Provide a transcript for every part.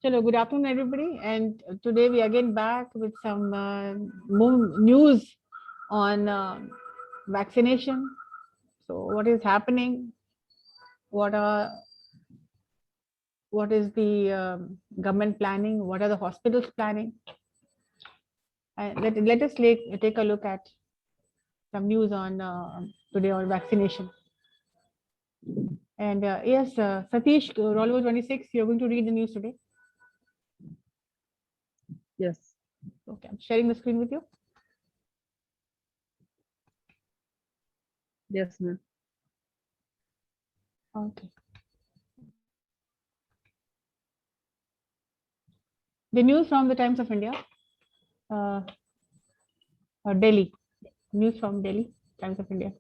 Chalo, good afternoon, everybody. And today we are again back with some more news on vaccination. So, what is happening? What are what is the government planning? What are the hospitals planning? Let us take a look at some news on today on vaccination. And yes, Satish, Rollover 26, you're going to read the news today. Yes. Okay, I'm sharing the screen with you. Yes, ma'am. Okay. The news from the Times of India, Delhi. News from Delhi, Times of India.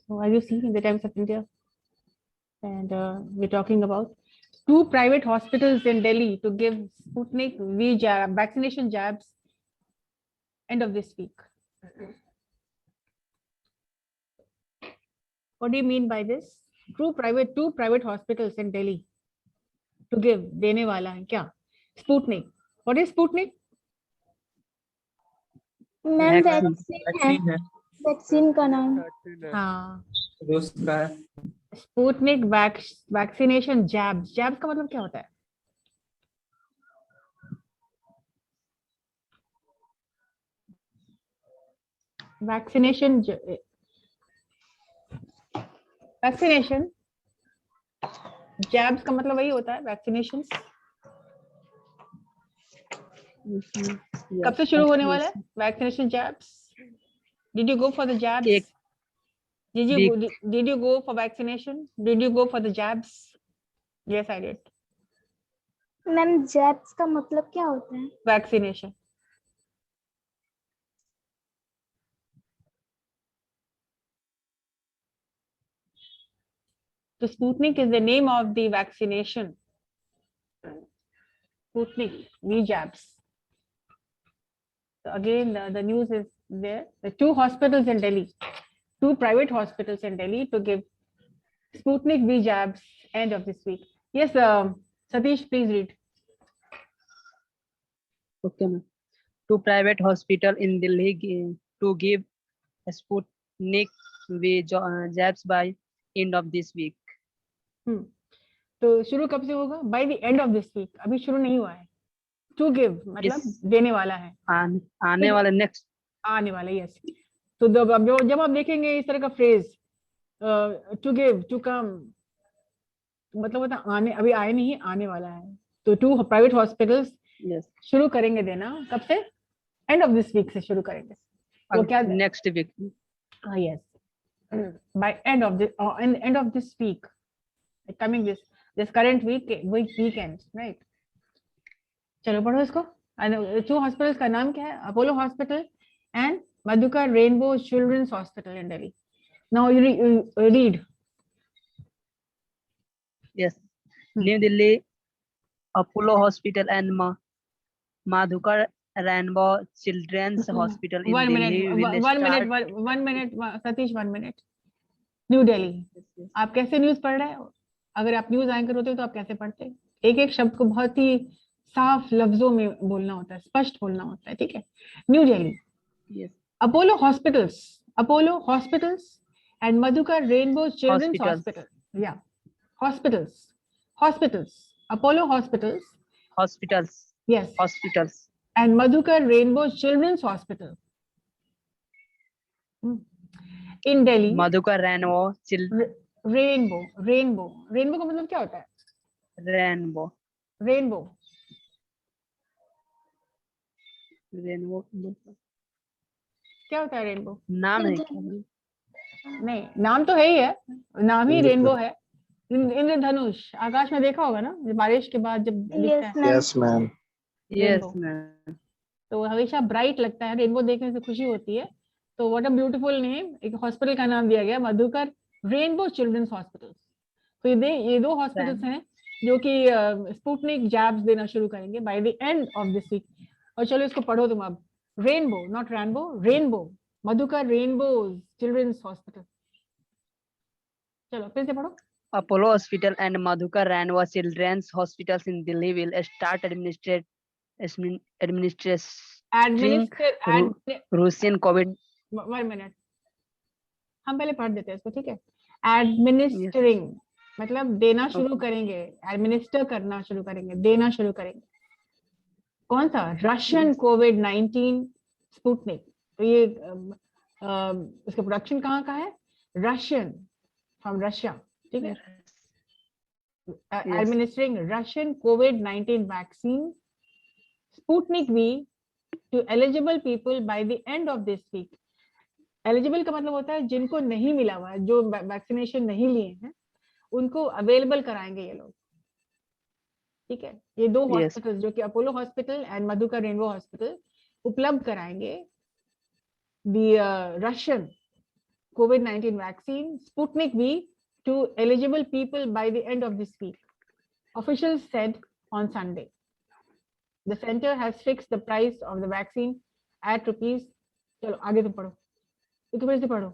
So as you see in the Times of India, and we're talking about 2 private hospitals in Delhi to give Sputnik V vaccination jabs end of this week. What do you mean by this? Two private hospitals in Delhi to give देने वाला है क्या? Sputnik. What is Sputnik? Ma'am vaccine है। Vaccine का नाम हाँ, रूस का है। स्पुतनिक वैक्सीनेशन जैब्स का मतलब क्या होता है? वैक्सीनेशन जैब्स का मतलब वही होता है, वैक्सीनेशन। कब से शुरू होने वाला है vaccination jabs? Did you go for the jabs? Did you go for vaccination? Did you go for the jabs? Yes, I did. Ma'am jabs का मतलब क्या होता है? Vaccination. So Sputnik is the name of the vaccination. Sputnik V jabs. So again, the news is there. The 2 hospitals in Delhi, 2 private hospitals in Delhi to give Sputnik V jabs end of this week. Yes, Satish, please read. Okay, ma'am. 2 private hospital in Delhi to give Sputnik V jabs by end of this week. तो शुरू कब से होगा? By the end of this week. अभी शुरू नहीं हुआ है. To give मतलब देने वाला है. आने वाला नेक्स्ट. आने वाला, yes. तो जब आप देखेंगे इस तरह का phrase to give, to come, मतलब होता आने, अभी आए नहीं, आने वाला है. तो 2 प्राइवेट हॉस्पिटल्स शुरू करेंगे देना कब से? एंड ऑफ दिस वीक से शुरू करेंगे. तो क्या next week? yes, by end of this week, coming this current weekend, right? चलो पढ़ो इसको. 2 हॉस्पिटल्स का नाम क्या है? Apollo hospital and Madhukar rainbow children's hospital in Delhi. Now you read. Yes. New Delhi Apollo Hospital and Madhukar Rainbow Children's Hospital in Delhi will start. One minute, Satish, 1 minute. New Delhi. आप कैसे news पढ़ रहे हैं? अगर आप न्यूज एंकर होते तो आप कैसे पढ़ते? एक साशब्द को बहुत ही साफ लफ्जों में बोलना होता है, स्पष्ट बोलना होता है, ठीक है? New Delhi. Yes. Apollo hospitals and Madhukar Rainbow Children's Hospital. Yeah. Hospitals. Apollo hospitals. Yes. Hospitals. And Madhukar Rainbow Children's Hospital. In Delhi. Madhukar Rainbow Rainbow का मतलब क्या होता है? Rainbow क्या होता है? रेनबो नाम है क्या? नहीं, नाम तो है ही है, नाम ही रेनबो है. इंद्रधनुष आकाश में देखा होगा ना, बारिश के बाद जब दिखता है. Yes ma'am. तो हमेशा ब्राइट लगता है, रेनबो देखने से खुशी होती है. तो व्हाट अ ब्यूटीफुल नेम. एक हॉस्पिटल का नाम दिया गया मधुकर रेनबो चिल्ड्रंस हॉस्पिटल. तो ये 2 हॉस्पिटल्स हैं जो कि स्पुतनिक जैब्स देना शुरू करेंगे by the end of this week. और चलो इसको पढ़ो तुम अब. Rainbow, not rainbow, rainbow, Madhukar rainbow's children's hospital. चलो फिर से पढ़ो। Apollo Hospital and Madhukar Ranwa Children's Hospitals in Delhi will start administering administer Russian COVID. 1 minute, हम पहले पढ़ देते हैं इसको, ठीक है। एडमिनिस्टरिंग मतलब देना शुरू करेंगे, एडमिनिस्टर करना शुरू करेंगे, देना शुरू करेंगे। कौन सा? रशियन कोविड-19 स्पुतनिक। तो ये इसका प्रोडक्शन कहाँ का है? रशियन, फ्रॉम रशिया, ठीक है। एडमिनिस्ट्रिंग रशियन कोविड-19 vaccine Sputnik V to eligible people by the end of this week. Eligible का मतलब होता है जिनको नहीं मिला हुआ है, जो वैक्सीनेशन नहीं लिए हैं, उनको अवेलेबल कराएंगे ये लोग, ठीक है। ये दो हॉस्पिटल जो कि Apollo hospital and Madhukar rainbow hospital उपलब्ध कराएंगे द रशियन कोविड-19 vaccine Sputnik we to eligible people by the end of this week, officials said on Sunday. The center has fixed the price of the vaccine at rupees. चलो आगे तुम पढ़ो, तो फिर से पढ़ो।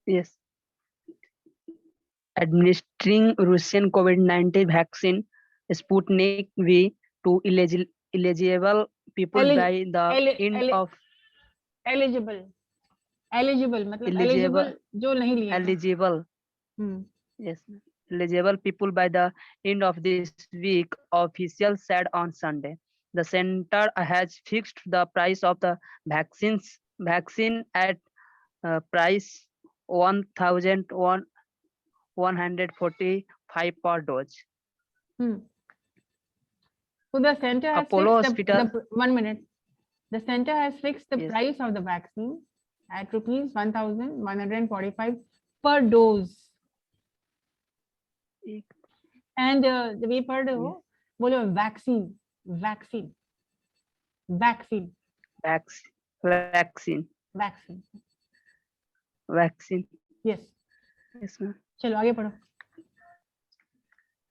Yes. Administering Russian COVID-19 vaccine Sputnik V to eligible people by the end of eligible मतलब eligible जो नहीं लिए eligible. Yes, eligible people by the end of this week, officials said on Sunday. The center has fixed the price of the vaccine at price 1,145 per dose. So the center has Apollo fixed Hospital. 1 minute. The center has fixed the Yes. price of the vaccine at rupees 1,145 per dose. And the we पढ़ रहे हो, बोलो vaccine. Yes. Yes, ma'am. चलो आगे पढ़ो।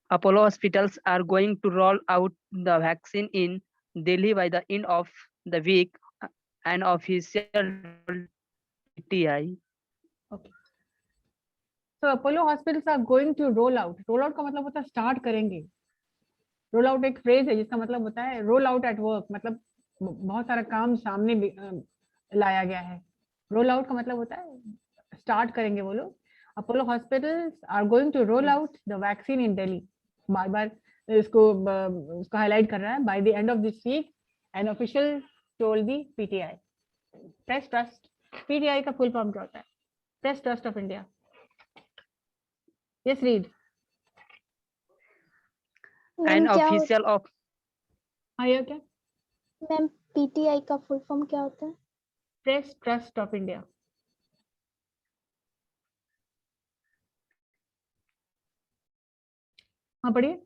Apollo hospitals are going to roll out the vaccine in Delhi by the end of the week, an official PTI. Okay. So Apollo hospitals are going to roll out. Roll out का मतलब होता है start करेंगे। Roll out एक phrase है जिसका मतलब होता है रोल आउट एट वर्क, मतलब बहुत सारा काम सामने लाया गया है। रोल आउट का मतलब होता है स्टार्ट करेंगे वो लोग। Apollo hospitals are going to roll out the vaccine in Delhi. बार बार इसको हाईलाइट कर रहा है, by the end of this week an official told the PTI. Press trust, PTI का फुल फॉर्म क्या होता है? Press trust of India. Yes read. An official of हाँ ये क्या? मैम पीटीआई का फुल फॉर्म क्या होता है? Press trust of India. हाँ पढ़िए।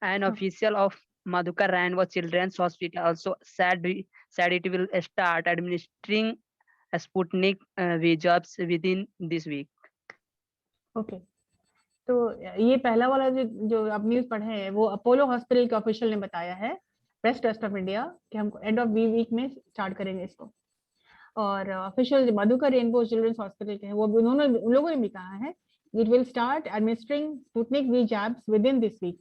An official of Madhukar Ranwa Children's Hospital also said it will start administering Sputnik V jabs within this week. Okay तो ये पहला वाला जो आप न्यूज पढ़े हैं वो अपोलो हॉस्पिटल के ऑफिशियल ने बताया है, प्रेस ट्रस्ट ऑफ इंडिया, कि हम एंड ऑफ वीक में स्टार्ट करेंगे इसको। और official Madhukar rainbow children's hospital के हैं, वो उन लोगों ने भी कहा है it will start administering Sputnik V jabs within this week.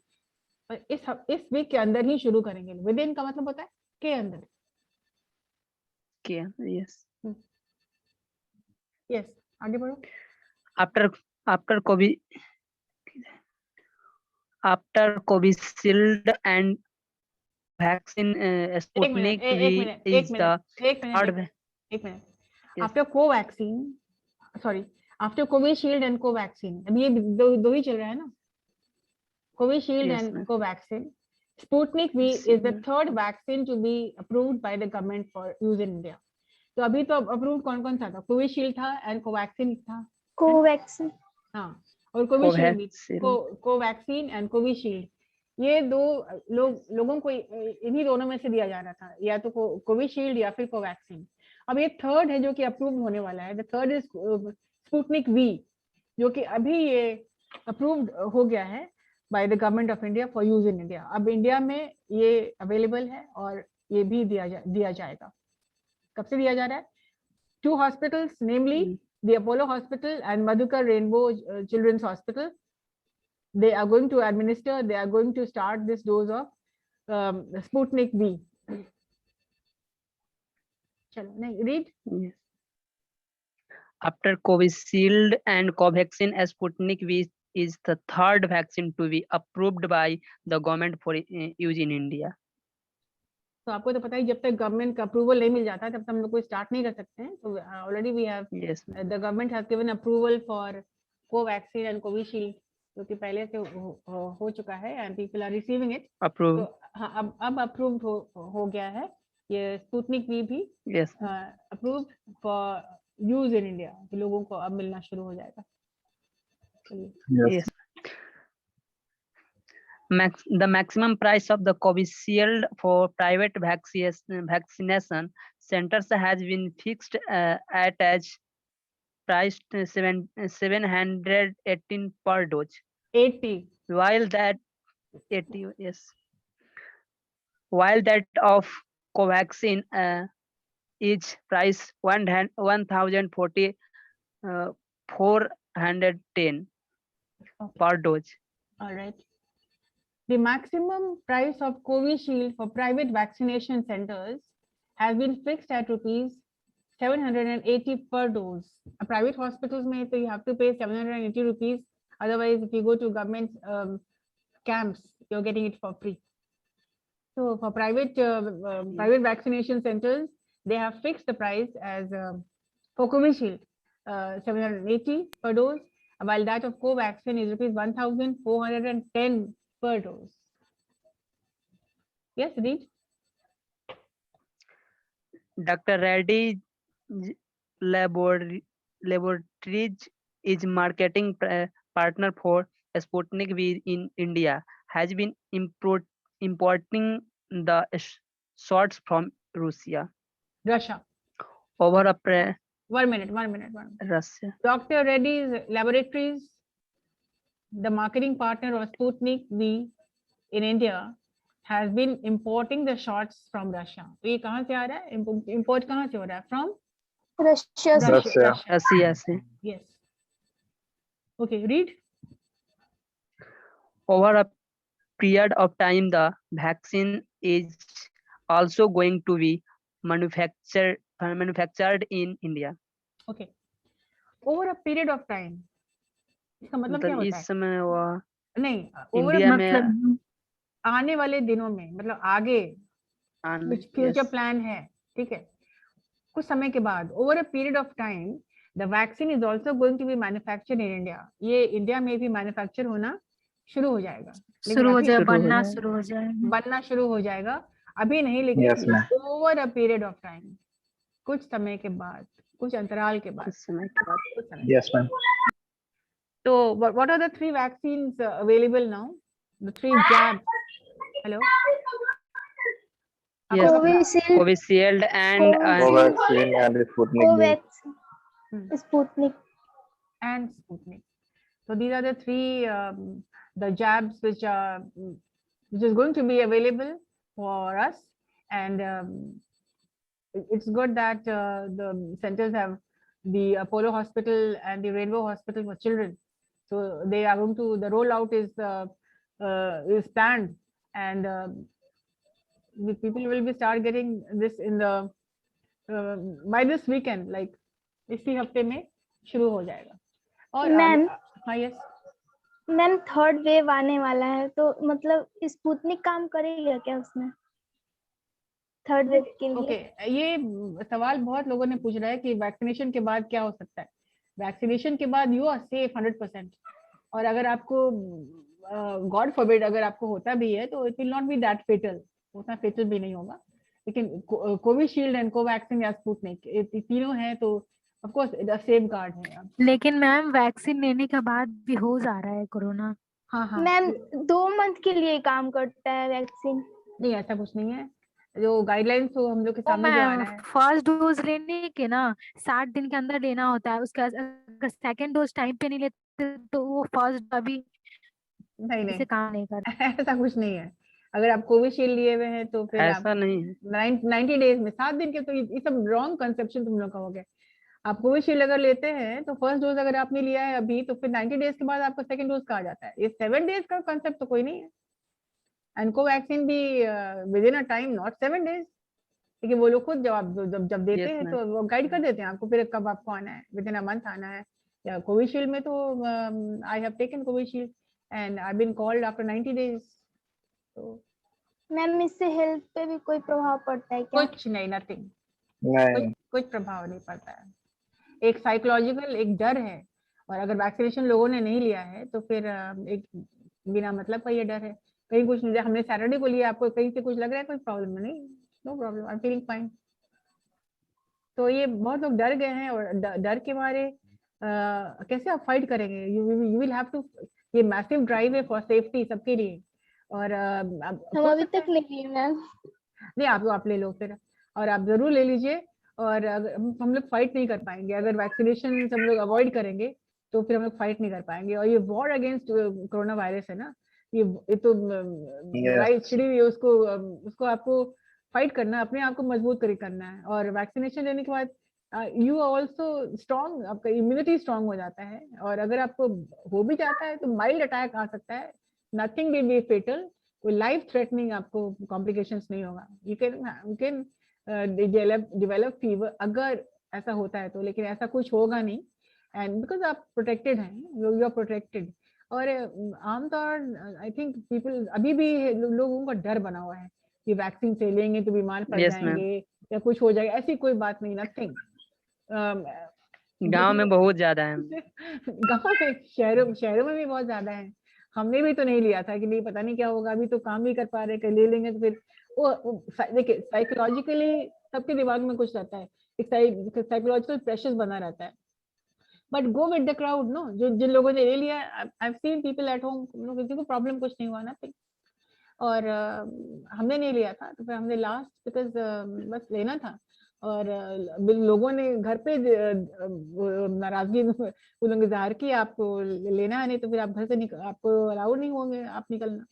इस वीक के अंदर ही शुरू करेंगे। विद इन का मतलब होता है के अंदर। Yes. यस आगे बढ़ो। After Covishield and vaccine Sputnik V is the third. एक minute. Yes. After Covaxin, sorry, after Covishield and Covaxin, अभी ये दो ही चल रहा है ना, Covishield Yes, and ma'am. Covaxin. Sputnik V Yes, is the ma'am. third vaccine to be approved by the government for use in India. तो अभी तो अप्रूव कौन था? कोविशील्ड था एंड कोवैक्सीन था। कोवैक्सीन। हाँ, और कोविशील्ड भी, Covaxin. कोवैक्सीन एंड कोविशील्ड, ये दो लोगों को इन्हीं दोनों में से दिया जा रहा था, या तो कोविशील्ड या फिर कोवैक्सीन। अब एक थर्ड है जो कि अप्रूव होने वाला है। The third is Sputnik V, जो कि अभी ये अप्रूव्ड हो गया है by the government of India for use in India. अब इंडिया में ये अवेलेबल है और ये भी दिया जाएगा. कब से दिया जा रहा है? 2 hospitals, namely the Apollo Hospital and Madhukar Rainbow Children's Hospital. They are going to administer, they are going to start this dose of Sputnik V. Chalo, read. Yes. After Covishield and Covaxin, Sputnik V is the third vaccine to be approved by the government for use in India. तो आपको तो पता ही, जब तक government का approval नहीं मिल जाता तब तक हम लोग कोई स्टार्ट नहीं कर सकते हैं. तो already we have, Yes. The government has given approval for Covaxin and Covishield, जो कि पहले से हो चुका है and people are receiving it. Approved. तो हाँ, अब अप्रूव्ड हो गया है. ये स्पुतनिक वी भी Yes. Approved for use in India. लोगों को अब मिलना शुरू हो जाएगा. चलिए. Yes. The maximum price of the Covishield for private vaccination centers has been fixed at as priced 718 per dose, 80. while that 80, yes, while that of Covaxin is price 1,040 410 per dose. All right. The maximum price of Covishield for private vaccination centers has been fixed at rupees 780 per dose. Private hospitals mein so you have to pay 780 rupees. Otherwise, if you go to government camps, you're getting it for free. So for private vaccination centers, they have fixed the price as for Covishield 780 per dose, while that of Covaxin is rupees 1,410 per dose. Yes, read. Dr. Reddy Laboratories is marketing partner for Sputnik V in India, has been importing the shots from Russia. Russia. Over a 1 minute. Russia. Dr. Reddy's Laboratories, the marketing partner of Sputnik V in India, has been importing the shots from Russia. तो ये कहाँ से आ रहा है? Import कहाँ से हो रहा है? From रशिया से। Russia से. Yes. Okay, read. Over a period of time, the vaccine is also going to be manufactured in India. Okay. Over a period of time. इसका मतलब क्या मतलब होता इस है? समय वो नहीं, over a इंडिया में आने वाले दिनों में, मतलब आगे कुछ फ्यूचर प्लान है, ठीक है, कुछ समय के बाद, over a period of time the vaccine is also going to be manufactured in India. ये इंडिया में भी मैन्युफैक्चर होना शुरू हो जाएगा. बनना शुरू हो जाएगा. अभी नहीं, लेकिन over a period of time, कुछ समय के बाद, कुछ अंतराल के बाद. Yes, ma'am. So what are the 3 vaccines available now? The 3 jabs. Hello. Yes, Covishield, Covishield and Covaxin and Sputnik V. Sputnik. And Sputnik. So these are the 3 the jabs which is going to be available for us, and it's good that the centers have the Apollo Hospital and the Rainbow Hospital for children. So they are going to, the rollout is planned, and the people will be start getting this in the by this weekend, like इसी हफ्ते में शुरू हो जाएगा. और ma'am, हाँ, yes ma'am, third wave आने वाला है, तो मतलब स्पुतनिक काम करेगा क्या उसमें थर्ड वेव के लिए? ओके, ये सवाल बहुत लोगों ने पूछ रहा है कि वैक्सीनेशन के बाद क्या हो सकता है. वैक्सीनेशन के बाद यू आर सेफ 100%, और अगर आपको गॉड फॉरबिड अगर आपको होता भी है तो it will not be that fatal, उतना फेटल भी नहीं होगा. लेकिन कोविशील्ड एंड कोवैक्सीन या स्पुतनिक तीनों हैं, तो ऑफ कोर्स सेफ गार्ड है. लेकिन मैम वैक्सीन लेने के बाद भी हो जा रहा है कोरोना. हाँ, मैम 2 मंथ के लिए काम करता है वैक्सीन. नहीं, ऐसा कुछ नहीं है. जो गाइडलाइंस तो हम लोग के सामने जो आ रहा है, फर्स्ट डोज लेने के ना 60 दिन के अंदर लेना होता है. उसके बाद अगर सेकंड डोज टाइम पे नहीं लेते तो वो फर्स्ट अभी नहीं इसे नहीं काम नहीं करता। ऐसा कुछ नहीं है। अगर आप कोविशील्ड लिए हुए हैं तो फिर आप ऐसा नहीं है। 90 डेज में 7 दिन के, तो ये सब रॉन्ग कंसेप्शन तुम लोग का हो गया। आप कोविशील्ड अगर लेते हैं तो फर्स्ट डोज अगर आपने लिया है अभी, तो फिर 90 डेज के बाद आपका सेकंड डोज का आ जाता है। ये 7 डेज का कंसेप्ट तो कोई नहीं है। एंड कोवैक्सीन भी with in a time, not 7 days. लेकिन वो लोग खुद जवाब जब जब देते यस हैं मैम। तो वो गाइड कर देते हैं आपको फिर कब आपको आना है, विद इन अ मंथ आना है। या कोविशील्ड में तो I have taken Covishield and I been called after 90 days. तो मैम इससे हेल्थ पे भी कोई प्रभाव पड़ता है क्या? कुछ नहीं, नथिंग, नहीं कुछ प्रभाव नहीं पड़ता है। एक साइकोलॉजिकल एक डर है, और अगर वैक्सीनेशन लोगों ने नहीं लिया है तो फिर एक बिना मतलब का ये डर है। कहीं कुछ नहीं, हमने सैटरडे को लिया, आपको कहीं से कुछ लग रहा है, कोई प्रॉब्लम नहीं, no problem, I am feeling fine. तो ये बहुत लोग डर गए हैं, और डर के मारे कैसे आप फाइट करेंगे? यू विल हैव टू, ये मैसिव ड्राइव है फॉर सेफ्टी सबके लिए। और हम हो अभी सकता तक है, नहीं लिए मैम। नहीं आप ले लो फिर, और आप जरूर ले लीजिए। और अगर हम लोग फाइट नहीं कर पाएंगे अगर वैक्सीनेशन हम लोग अवॉइड करेंगे, तो फिर हम लोग फाइट नहीं कर पाएंगे। और ये वॉर अगेंस्ट कोरोना वायरस है ना, ये तो Yes. लड़ाई छिड़ी हुई है, उसको आपको फाइट करना, अपने आप को मजबूत करना है। और वैक्सीनेशन लेने के बाद यू ऑल्सो स्ट्रॉन्ग, आपका इम्यूनिटी स्ट्रॉन्ग हो जाता है। और अगर आपको हो भी जाता है तो माइल्ड अटैक आ सकता है, नथिंग विल बी फेटल, कोई लाइफ थ्रेटनिंग आपको कॉम्प्लिकेशंस नहीं होगा। यू कैन डेवलप फीवर अगर ऐसा होता है तो, लेकिन ऐसा कुछ होगा नहीं। एंड बिकॉज आप प्रोटेक्टेड हैं, यू आर प्रोटेक्टेड। और आमतौर आई थिंक पीपल अभी भी लोगों का डर बना हुआ है कि वैक्सीन से लेंगे तो बीमार पड़ यस मैम। जाएंगे या कुछ हो जाएगा, ऐसी कोई बात नहीं, नथिंग। गांव में बहुत ज्यादा है। गांव में, शहरों में भी बहुत ज्यादा है। हमने भी तो नहीं लिया था कि नहीं पता नहीं क्या होगा, अभी तो काम भी कर पा रहे, कर ले लेंगे तो फिर देखिए साइकोलॉजिकली सबके दिमाग में कुछ रहता है, एक साइकोलॉजिकल प्रेशर बना रहता है। But go with the crowd, no, जो जिन लोगों ने ले लिया, I have seen people at home, किसी को प्रॉब्लम कुछ नहीं हुआ ना। और हमने नहीं लिया था तो फिर हमने लास्ट, बिकॉज बस लेना था। और लोगों ने घर पे नाराजगी वो लोग इजहार की आपको लेना है, नहीं तो फिर आप घर से आपको अलाउ नहीं होंगे आप निकलना।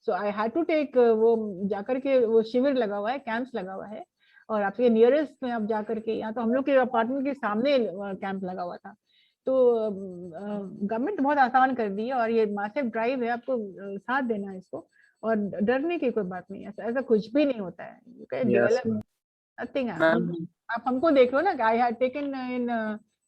सो आई हैड टू टेक, वो जाकर के वो शिविर लगा हुआ है, कैंप्स लगा हुआ है, और आपके नियरेस्ट में आप जाकर के, यहाँ तो हम लोग के अपार्टमेंट के सामने कैंप लगा हुआ था। तो गवर्नमेंट बहुत आसान कर दी है, और ये मासिव ड्राइव है, आपको साथ देना है इसको। और डरने की कोई बात नहीं है, ऐसा कुछ भी नहीं होता है। You can Yes, develop ma'am. Nothing. Ma'am आप हमको देख लो ना, I had taken in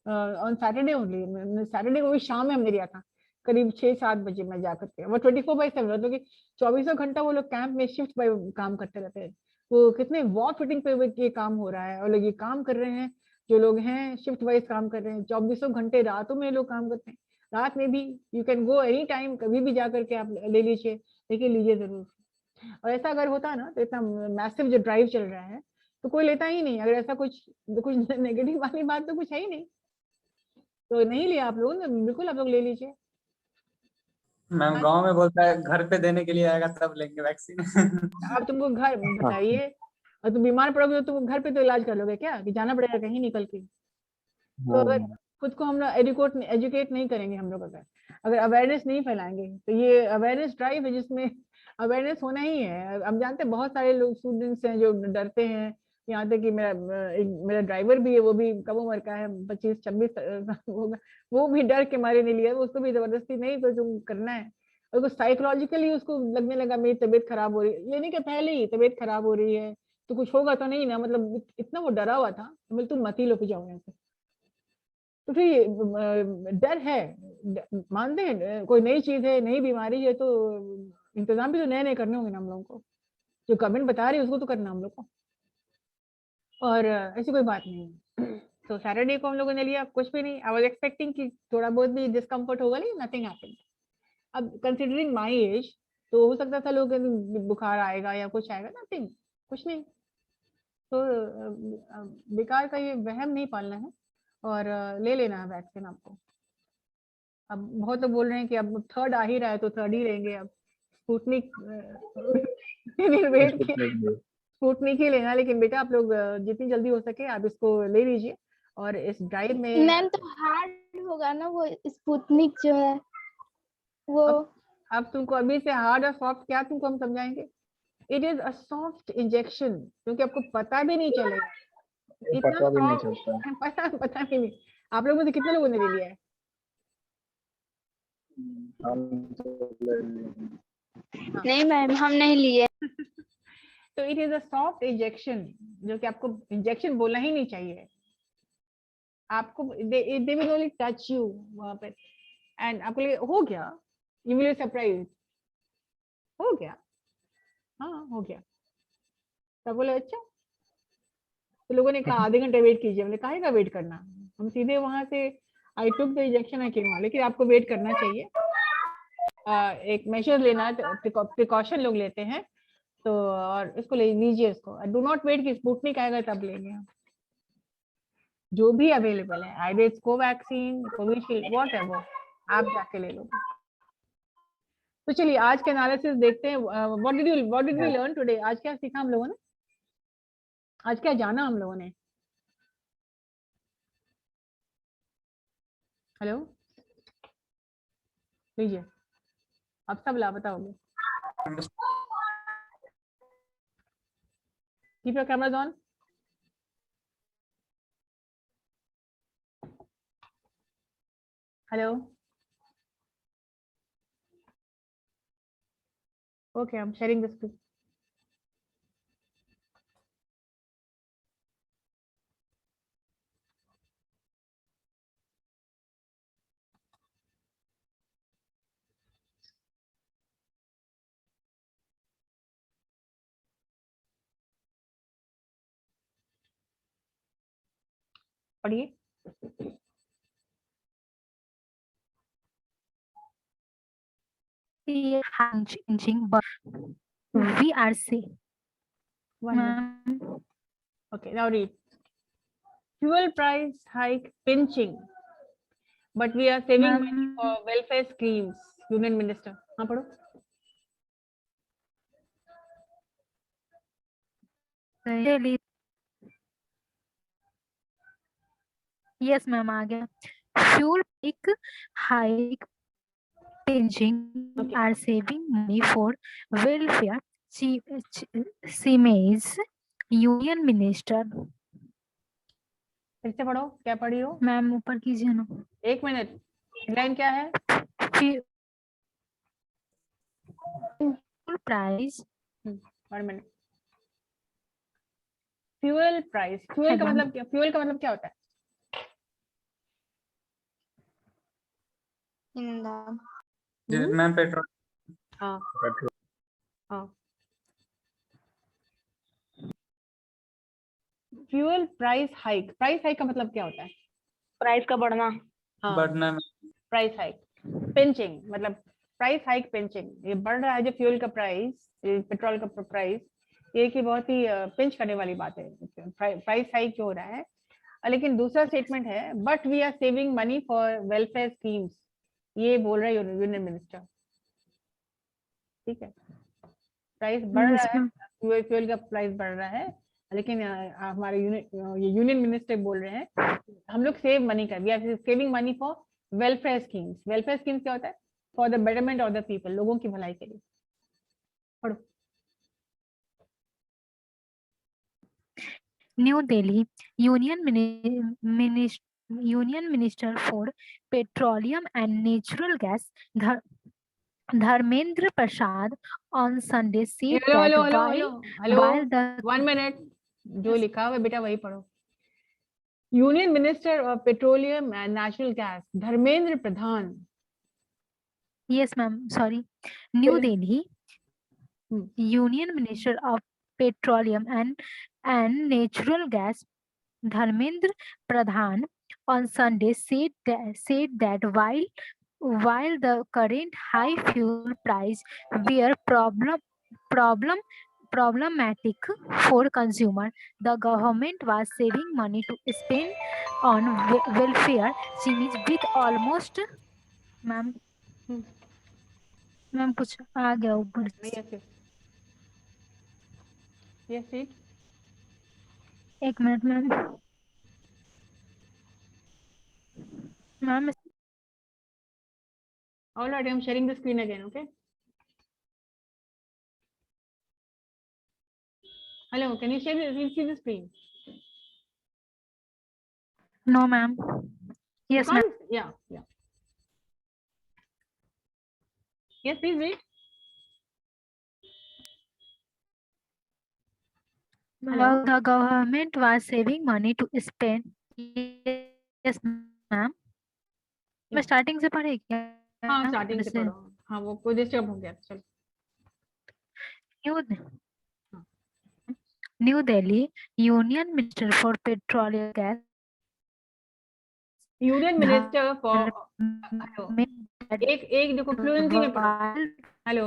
on Saturday only, Saturday को भी शाम में हमने लिया था, करीब 6-7 बजे में जाकर के। वो 24/7, मतलब कि 24 घंटा वो लोग कैंप में शिफ्ट बाय काम करते रहते हैं। वो कितने वॉर फिटिंग पे ये काम हो रहा है, और लोग ये काम कर रहे हैं, जो लोग हैं शिफ्ट वाइज काम कर रहे हैं, 24 घंटे रातों में लोग काम करते हैं। रात में भी you can go any time, कभी भी जा करके आप ले लीजिए, लेकिन लीजिए जरूर। और ऐसा अगर होता ना, तो इतना मैसिव जो ड्राइव चल रहा है तो कोई लेता ही नहीं। अगर ऐसा कुछ नेगेटिव वाली बात तो कुछ है ही नहीं, तो नहीं लिया आप लोगों ने, बिल्कुल आप लोग ले लीजिए। मैम गांव में बोलता है घर पे देने के लिए आएगा तब लेंगे वैक्सीन। अब तुमको घर बताइए, और तुम बीमार पड़ोगे तो तुम घर पे तो इलाज कर लोगे क्या, कि जाना पड़ेगा कहीं निकल के? तो अगर खुद को हम लोग एजुकेट नहीं करेंगे, हम लोग अगर अवेयरनेस नहीं फैलाएंगे, तो ये अवेयरनेस ड्राइव है जिसमें अवेयरनेस होना ही है। हम जानते हैं बहुत सारे लोग स्टूडेंट्स हैं जो डरते हैं, यहाँ तक कि मेरा ड्राइवर भी है, वो भी कम उम्र का है, 25-26 होगा, वो भी डर के मारे नहीं लिया, उसको भी जबरदस्ती नहीं तो तुम करना है। और साइकोलॉजिकली उसको लगने लगा मेरी तबीयत खराब हो रही है, लेने के पहले ही तबीयत खराब हो रही है तो कुछ होगा तो नहीं ना, मतलब इतना वो डरा हुआ था, मतलब तुम मत ही लो के जाओ यहाँ से। तो फिर डर है, मानते हैं कोई नई चीज है, नई बीमारी है, तो इंतजाम भी तो नए नए करने होंगे ना हम लोगों को, जो गवर्नमेंट बता रही है उसको तो करना हम लोग को। और ऐसी कोई बात नहीं है। तो सैटरडे को हम लोगों ने लिया, कुछ भी नहीं, आई वाज एक्सपेक्टिंग कि थोड़ा बहुत भी डिस्कम्फर्ट होगा, लेकिन नथिंग हैपेंड। अब कंसिडरिंग माय एज, तो हो सकता था लोग बुखार आएगा या कुछ आएगा, नथिंग, कुछ नहीं। तो बेकार का ये वहम नहीं पालना है, और ले लेना है वैक्सीन आपको। अब बहुत लोग बोल रहे हैं कि अब थर्ड आ ही रहा है तो थर्ड ही लेंगे, अब स्पुतनिक वेट स्पुतनिक ही लेना। लेकिन बेटा आप लोग जितनी जल्दी हो सके आप इसको ले लीजिए, और इस ड्राइव में मैम तो हार्ड होगा ना वो स्पुतनिक जो है वो? अब तुमको अभी से हार्ड और सॉफ्ट क्या तुमको हम समझाएंगे. It is a soft injection, क्योंकि आपको पता भी नहीं चलेगा. इतना पता भी नहीं soft- चलता. पता भी नहीं. आप लोगों में से कितने लोगों ने ले लिया है? हम तो नहीं मैम, हम नहीं लिए। तो it is a soft injection, जो कि आपको इंजेक्शन बोलना ही नहीं चाहिए. आपको they will only touch you वहां पे, एंड आपको लगे हो गया, यू विल सरप्राइज, हो गया, हाँ हो गया. तब बोले अच्छा. तो लोगों ने कहा आधे घंटे वेट कीजिए. हमने काहे का वेट करना, हम सीधे वहां से आई टुक द इंजेक्शन आई केम. लेकिन आपको वेट करना चाहिए. एक मेजर लेना, प्रिकॉशन लोग लेते हैं. तो और इसको ले लीजिए, इसको डू नॉट वेट कि स्पुतनिक आएगा तब लेंगे हम. जो भी अवेलेबल है, either it's Covaxin, Covishield, whatever, आप जाके ले लो. तो चलिए आज के एनालिसिस देखते हैं. What did we learn today? आज क्या सीखा हम लोगों ने? आज क्या जाना हम लोगों ने? हेलो, लीजिए, अब सब लापता हो गए. Keep your cameras on. Hello, okay, I am sharing the screen. पढ़िए. ये changing, but we are saying, One minute. ma'am, Okay, now read. Fuel price hike pinching, but we are saving money ma'am, for welfare schemes. Union Minister. हाँ पढ़ो. really, yes ma'am, आ गया. Fuel hike pinching Okay. are saving money for welfare. Siemens Union Minister. फिर से पढ़ो, क्या पढ़ी हो? Ma'am ऊपर कीजिए ना. एक मिनट. हेडलाइन क्या है? Fuel price. 1 minute. Fuel price. Fuel का मतलब क्या? फ्यूल का मतलब क्या होता है? Ma'am petrol. हाँ हाँ. Fuel price hike. Price hike का मतलब क्या होता है? प्राइस का बढ़ना। हाँ, बढ़ना. Price hike. पिंचिंग मतलब प्राइस हाइक, पिंचिंग. ये बढ़ रहा है जो फ्यूल का प्राइस, पेट्रोल का प्राइस, ये की बहुत ही पिंच करने वाली बात है. प्राइस हाइक जो हो रहा है. लेकिन दूसरा स्टेटमेंट है, but we are saving money for welfare schemes. ये बोल रहा है यूनियन मिनिस्टर. ठीक है, प्राइस बढ़ रहा है, फ्यूल का प्राइस बढ़ रहा है, लेकिन हमारे यूनियन मिनिस्टर बोल रहे हैं हम लोग सेव मनी कर, we are saving money for welfare schemes. Welfare schemes क्या होता है? For the betterment of the people, लोगों की भलाई के लिए. पढ़ो. New Delhi Union Minister for Petroleum and Natural Gas Dharmendra Prasad on Sunday said hello that hello hello hello while the 1 minute. जो लिखा हुआ है बेटा वही पढ़ो. Union minister of petroleum and natural gas Dharmendra Pradhan. yes ma'am sorry New Delhi Hmm. Union Minister of Petroleum and Natural Gas Dharmendra Pradhan on Sunday said that while the current high fuel price were problematic for consumer, the government was saving money to spend on welfare schemes with almost ma'am ma'am कुछ आ गया ऊपर से. Yes, yes. एक minute ma'am. Ma'am All right, I'm sharing the screen again, okay? Hello, can you see the screen? No, ma'am. Yes, ma'am. Can't- Yeah. Yes, please read. Hello? The government was saving money to spend. Yes, ma'am. मैं Yeah. Starting से पढ़े क्या? हाँ starting से वैसे पढ़ो. हाँ वो कोई डिस्टर्ब हो गया. चलो. New Delhi Union Minister for Petroleum Gas union minister for hello एक देखो फ्लुएंसी में पढ़ो. Hello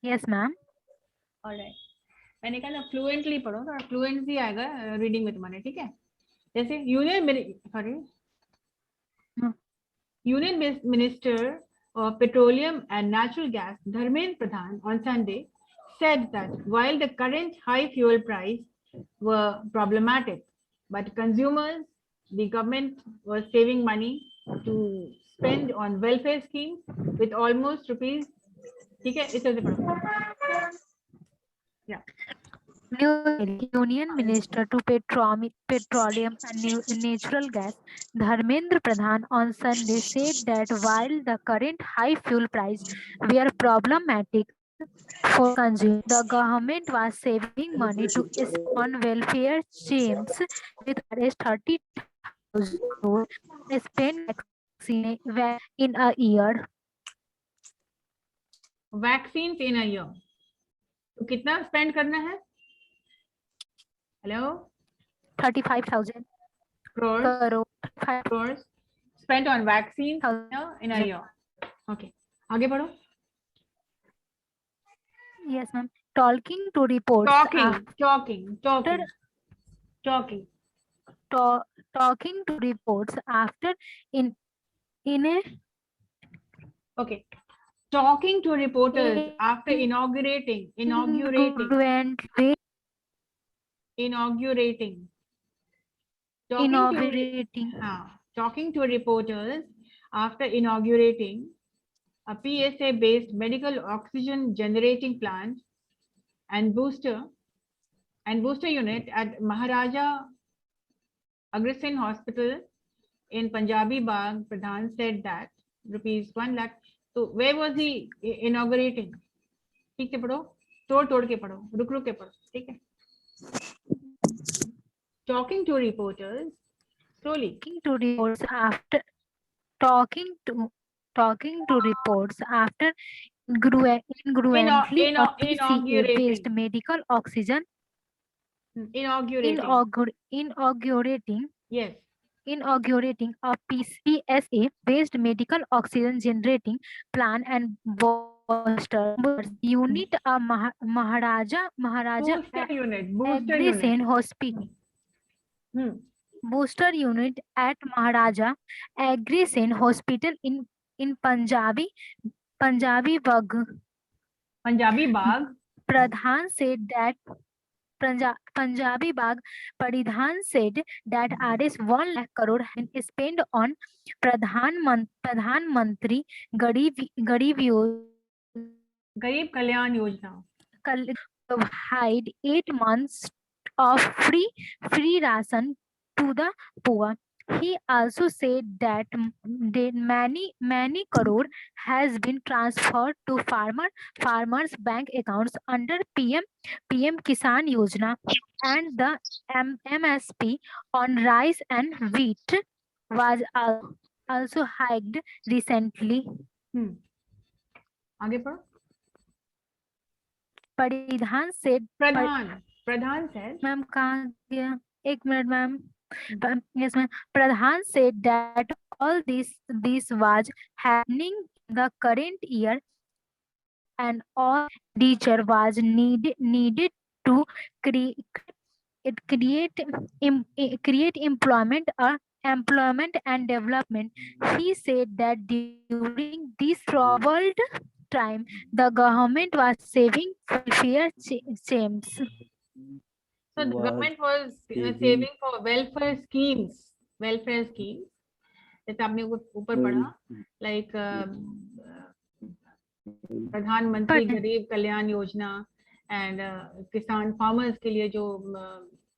Yes, ma'am. ऑलराइट. मैंने कहा ना फ्लुएंटली पढ़ो, थोड़ा फ्लुएंसी आएगा रीडिंग में तुम्हारे. ठीक है. जैसे union minister of Petroleum and Natural Gas Dharmendra Pradhan on Sunday said that while the current high fuel price were problematic, but consumers, the government was saving money to spend on welfare schemes with almost rupees. ठीक है, इसे पढ़ो. Yeah. New Delhi Union Minister to Petroleum and Natural Gas Dharmendra Pradhan on Sunday said that while the current high fuel price were problematic for consumers, the government was saving money to on welfare schemes with arrest 30,000 crore spent vaccine in a year. Vaccines in a year. तो कितना spend करना है? Hello 35,000 crores spent on vaccines in a year. Okay, आगे बढ़ो. Yes, ma'am. Talking to reports. Talking to reports after in a. Okay. Talking to reporters after inaugurating. Talking to reporters after inaugurating a PSA-based medical oxygen generating plant and booster unit at Maharaja Agrasen Hospital in Punjabi Bagh, Pradhan said that rupees 1 lakh. So where was he inaugurating? ठीक से पढ़ो, तोड़ के पढ़ो, रुक के पढ़ो. ठीक है. Talking to reporters slowly. Talking to reports after incongruently a PCA-based medical oxygen inaugurating. Yes. Inaugurating a PSA-based medical oxygen generating plant and booster unit a Maharaja Agrasen Hospital. Booster unit at Maharaja Agrasen Hospital in Punjabi Bagh. Pradhan said that Punjabi Bagh Pradhan said that Rs 1 lakh crore has been spent on Pradhan Mantri Garib Kalyan Yojana. Provide 8 months of free ration to the poor. He also said that many crore has been transferred to farmers' bank accounts under PM Kisan Yojana, and the MSP on rice and wheat was also hiked recently. आगे पढ़ो. Pradhan said. Ma'am कहाँ गया? एक minute ma'am. Yes, ma'am. Pradhan said that all this was happening in the current year, and all teacher was needed to create employment and development. He said that during this troubled time, the government was saving welfare schemes. So the government was saving for welfare schemes. जैसे आपने ऊपर पढ़ा, like प्रधानमंत्री But- गरीब Kalyan Yojana and किसान farmers के लिए जो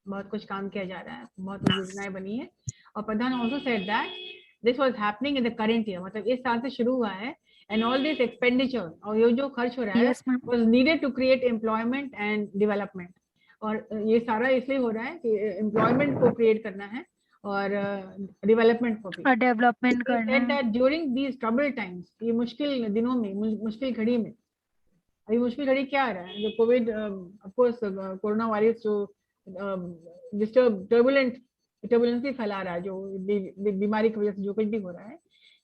बहुत कुछ काम किया जा रहा है, बहुत योजनाएं बनी है। और प्रधान also said that this was happening in the current year, मतलब इस साल से शुरू हुआ है, एंड ऑल दिस एक्सपेंडिचर और ये जो खर्च हो रहा है Yes, ma'am. Was needed to create employment and development. और ये सारा इसलिए हो रहा है कि एम्प्लॉयमेंट को क्रिएट करना है और डेवलपमेंट को भी। डेवलपमेंट He करना said है। that during these troubled times, ये मुश्किल दिनों में, मुश्किल घड़ी में, अभी मुश्किल घड़ी क्या आ रहा है, जो Covid, of course corona virus जो डिस्टर्ब टर्बुलेंस भी फैला रहा है, जो बीमारी की वजह से जो कुछ भी हो रहा है,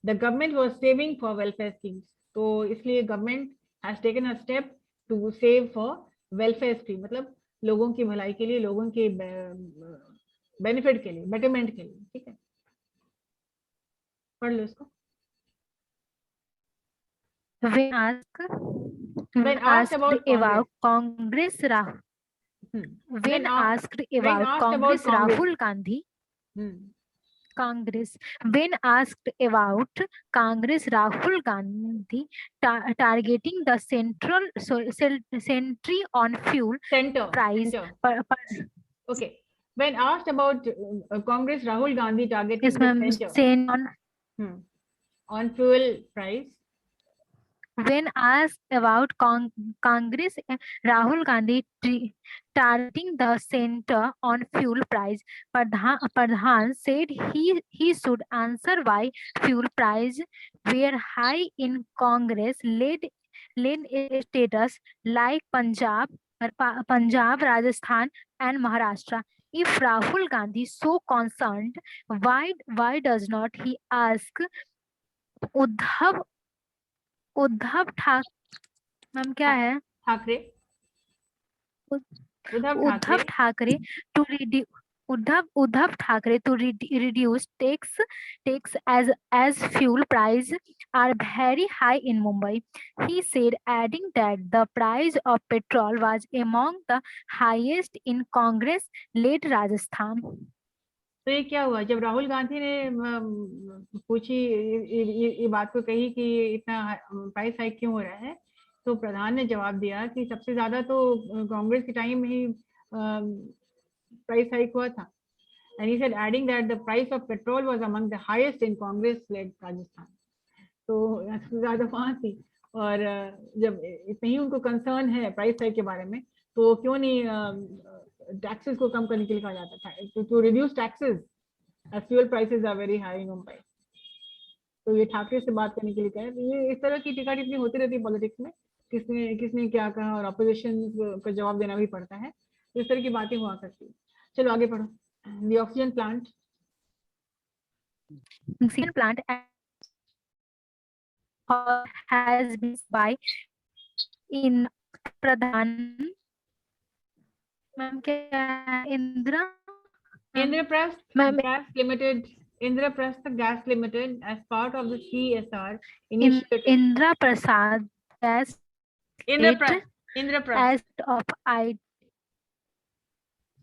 the government was saving for welfare schemes. तो इसलिए government has taken a step to save for welfare scheme, मतलब लोगों की भलाई के लिए, लोगों के बेनिफिट के लिए, बेटरमेंट के लिए। ठीक है, पढ़ लो इसको। When When asked about about Congress, Hmm. when asked when about asked Congress, about Congress. Rahul Gandhi, Hmm. Congress, when asked about Congress, Rahul Gandhi targeting the century on fuel Center. price. Center. Okay. When asked about Congress, Rahul Gandhi targeting Yes, ma'am. the center on fuel price. When asked about Congress, Rahul Gandhi targeting the center on fuel price, Pradhan said he should answer why fuel price were high in Congress led states like Punjab, Rajasthan, and Maharashtra. If Rahul Gandhi is so concerned, why does not he ask Uddhav ma'am क्या है Thackeray, Uddhav Thackeray to reduce tax as fuel price are very high in Mumbai. He said, adding that the price of petrol was among the highest in Congress-led Rajasthan. तो ये क्या हुआ जब राहुल गांधी ने पूछी ये बात को कही कि इतना प्राइस हाइक क्यों हो रहा है, तो प्रधान ने जवाब दिया कि सबसे ज्यादा तो कांग्रेस के टाइम में ही प्राइस हाइक हुआ था। And he said adding that the price of petrol was among the highest in Congress led Rajasthan. तो सबसे ज्यादा वहां थी, और जब इतनी ही उनको कंसर्न है प्राइस हाइक के बारे में, तो क्यों नहीं टैक्सेस को कम करने के लिए कहा जाता था, to reduce taxes as fuel prices are very high in Mumbai. तो ये ठाकरे से बात करने के लिए कहा। ये इस तरह की टीका टिप्पणी होती रहती है पॉलिटिक्स में, किसने क्या कहा, और अपोजिशन को जवाब देना भी पड़ता है, इस तरह की बातें हुआ करती है। चलो आगे पढ़ो। The oxygen plant has been by in Pradhan, ma'am क्या Indraprasth Ma'am, Gas Limited, Indraprasth Gas Limited, as part of the CSR initiative. Indraprasth Gas Indraprasth as of I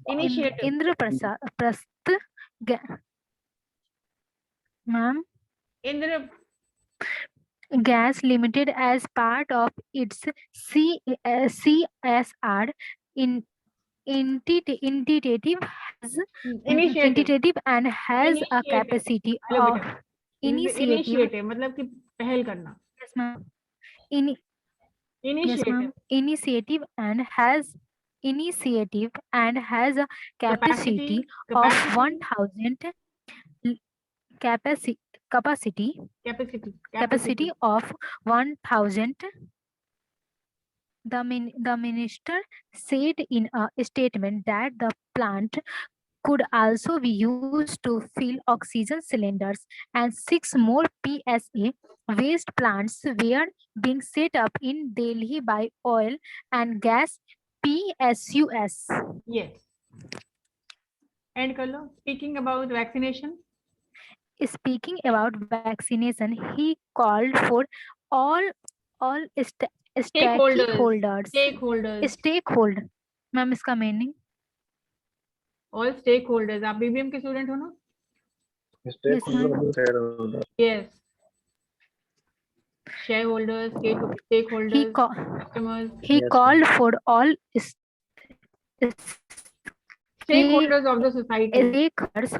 initiative. Indraprasth ma'am Gas Limited as part of its CSR initiative and has a capacity of initiative मतलब कि पहल करना। yes ma'am Initiative. Initiative and has a capacity of 1000 capacity of 1000. The minister said in a statement that the plant could also be used to fill oxygen cylinders, and 6 more PSA waste plants were being set up in Delhi by oil and gas PSUs. Yes. End कर लो. Speaking about vaccination. Speaking about vaccination, he called for all stakeholders. Ma'am इसका meaning All stakeholders. आप BBM के student हो ना? Stakeholder. Yes. shareholders, He, stakeholders, ca- customers, he Yes, ma'am. called for all stakeholders of the society, stakeholders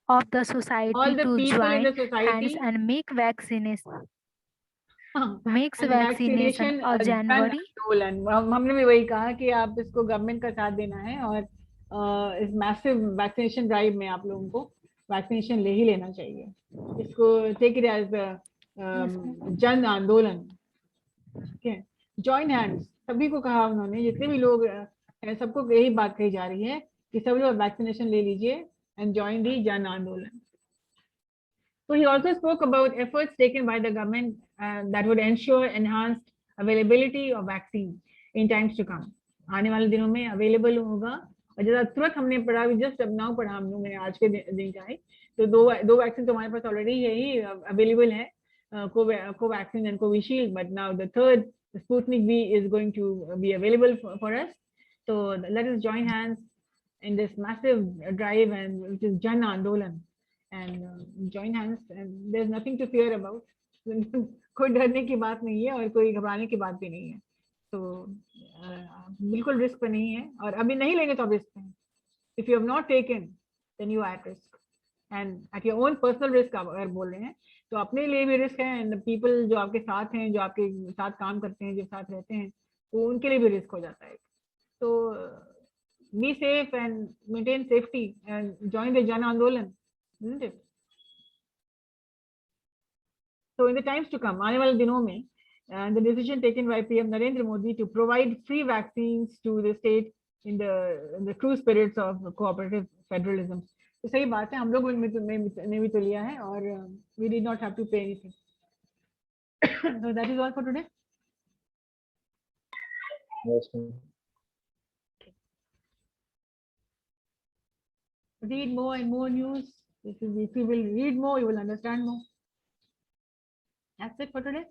of the society all the to people in join the hands society, and make vaccination makes and vaccination a जन January आंदोलन। हमने भी वही कहा कि आप इसको government का साथ देना है और इस मैसिव वैक्सीनेशन ड्राइव में आप लोगों को वैक्सीनेशन ले ही लेना चाहिए। इसको टेक इट एज जन आंदोलन। ठीक है, जॉइन हैंड्स सभी को कहा उन्होंने, जितने भी लोग हैं सबको यही बात कही जा रही है कि सब लोग वैक्सीनेशन ले लीजिए एंड जॉइन दी जन आंदोलन। So he also spoke about efforts taken by the government that would ensure enhanced availability of vaccine in times to come. आने वाले दिनों में अवेलेबल होगा। और जैसा तुरंत हमने पढ़ा, जस्ट अब नाउ पढ़ा हम लोगों ने, आज के दिन का है, तो दो वैक्सीन तो हमारे पास ऑलरेडी यही अवेलेबल है, Covaxin and Covishield, but now the third Sputnik V is going to be available for us. So let us join hands in this massive drive, and which is Jan Andolan, and join hands, and there's nothing to fear about. कोई डरने की बात नहीं है और कोई घबराने की बात भी नहीं है, तो बिल्कुल रिस्क पे नहीं है, और अभी नहीं लेंगे तो अब रिस्क है। If you have not taken then you are at risk, and at your own personal risk आप अगर बोल रहे हैं तो अपने लिए भी रिस्क है, एंड पीपल जो आपके साथ हैं, जो आपके साथ काम करते हैं, जो साथ रहते हैं, तो उनके लिए भी रिस्क हो जाता है। तो be safe and maintain safety and join the जन आंदोलन, isn't it? So in the times to come, आने वाले दिनों में, the decision taken by PM Narendra Modi to provide free vaccines to the state in the true spirits of cooperative federalism. तो सही बात है, हम लोग ने भी तो लिया है, और we did not have to pay anything. So that is all for today. Yes, ma'am. Read more and more news. If you will read more, you will understand more. That's it for today.